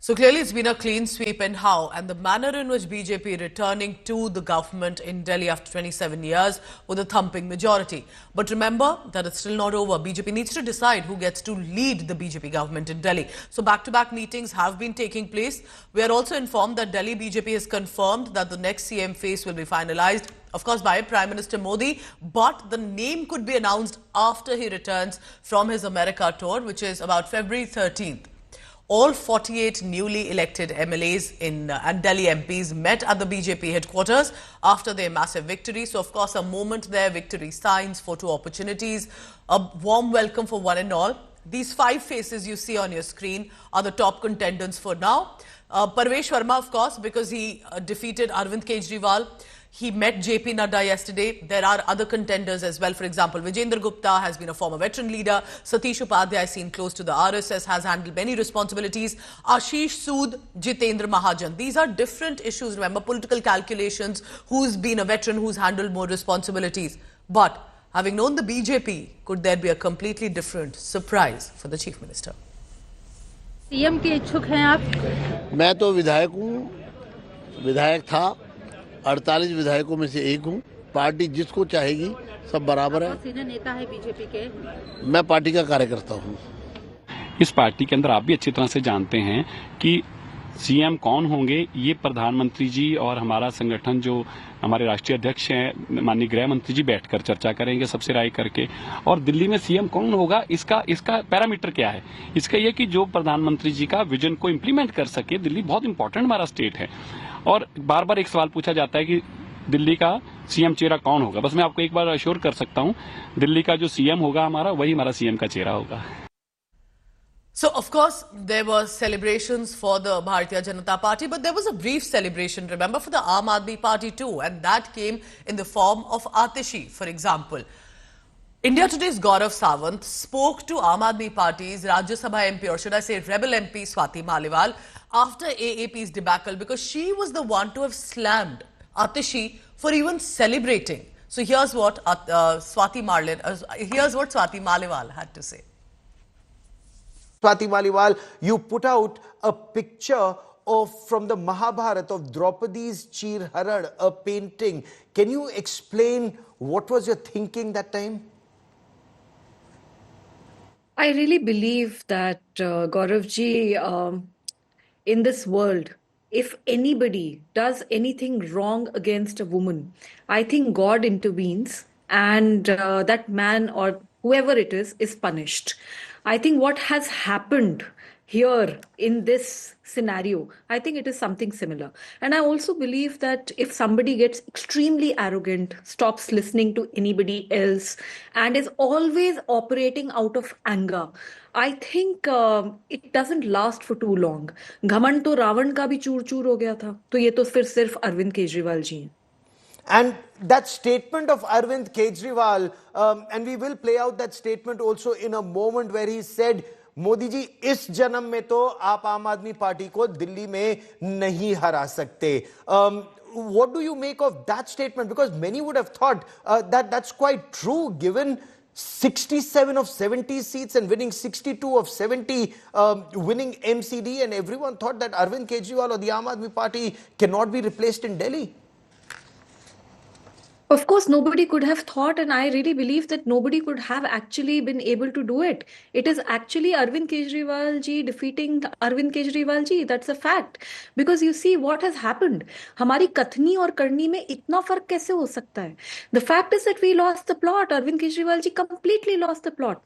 So clearly it's been a clean sweep in how and the manner in which BJP returning to the government in Delhi after 27 years with a thumping majority. But remember that it's still not over. BJP needs to decide who gets to lead the BJP government in Delhi. So back-to-back meetings have been taking place. We are also informed that Delhi BJP has confirmed that the next CM face will be finalized, of course, by Prime Minister Modi, but the name could be announced after he returns from his America tour, which is about February 13th. All 48 newly elected MLAs and Delhi MPs met at the BJP headquarters after their massive victory. So, of course, a moment there, victory signs, photo opportunities, a warm welcome for one and all. These five faces you see on your screen are the top contenders for now. Parvesh Verma, of course, because he defeated Arvind Kejriwal. He met JP Nadda yesterday. There are other contenders as well. For example, Vijender Gupta has been a former veteran leader. Satish Upadhyay, seen close to the RSS, has handled many responsibilities. Ashish Sood, Jitendra Mahajan. These are different issues. Remember, political calculations, who's been a veteran, who's handled more responsibilities. But having known the BJP, could there be a completely different surprise for the Chief Minister? CM के इच्छुक हैं आप? मैं तो विधायक था 48 विधायकों में से एक हूं। पार्टी जिसको चाहेगी सब बराबर है। सीनियर नेता है बीजेपी के। मैं पार्टी का कार्यकर्ता हूं। इस पार्टी के अंदर आप भी अच्छी तरह से जानते हैं कि सीएम कौन होंगे, ये प्रधानमंत्री जी और हमारा संगठन जो हमारे राष्ट्रीय अध्यक्ष हैं माननीय गृह मंत्री जी बैठकर चर्चा करेंगे सबसे राय करके। और दिल्ली में सीएम कौन होगा इसका पैरामीटर क्या है? इसका ये कि जो प्रधानमंत्री जी का विजन को इम्प्लीमेंट कर सके। दिल्ली बहुत इंपॉर्टेंट हमारा स्टेट है और बार बार एक सवाल पूछा जाता है कि दिल्ली का सीएम चेहरा कौन होगा। बस मैं आपको एक बार अश्योर कर सकता हूं, दिल्ली का जो सीएम होगा हमारा, वही हमारा सीएम का चेहरा होगा। So, of course, there were celebrations for the Bharatiya Janata Party, but there was a brief celebration, remember, for the Aam Aadmi Party too, and that came in the form of Atishi, for example. India Today's Gaurav Sawant spoke to Aam Aadmi Party's Rajya Sabha MP, or should I say Rebel MP Swati Maliwal, after AAP's debacle, because she was the one to have slammed Atishi for even celebrating. So here's what Swati Maliwal had to say. Swati Maliwal, you put out a picture from the Mahabharata of Draupadi's Chir Harad, a painting. Can you explain what was your thinking that time? I really believe that, Gauravji, in this world, if anybody does anything wrong against a woman, I think God intervenes and that man or whoever it is punished. I think what has happened here in this scenario, I think it is something similar. And I also believe that if somebody gets extremely arrogant, stops listening to anybody else, and is always operating out of anger, I think it doesn't last for too long. घमंड तो रावण का भी चूर चूर हो गया था, तो ये तो फिर सिर्फ अरविंद केजरीवाल जी हैं। And that statement of Arvind Kejriwal, and we will play out that statement also in a moment, where he said, Modi ji इस जन्म में तो आप आम आदमी पार्टी को दिल्ली में नहीं हरा सकते. What do you make of that statement? Because many would have thought that that's quite true, given 67 of 70 seats and winning 62 of 70, winning MCD, and everyone thought that Arvind Kejriwal or the Aam Aadmi Party cannot be replaced in Delhi. Of course, nobody could have thought, and I really believe that nobody could have actually been able to do it. It is actually Arvind Kejriwal ji defeating Arvind Kejriwal ji. That's a fact. Because you see what has happened. हमारी कथनी और करनी में इतना फर्क कैसे हो सकता है? The fact is that we lost the plot. Arvind Kejriwal ji completely lost the plot.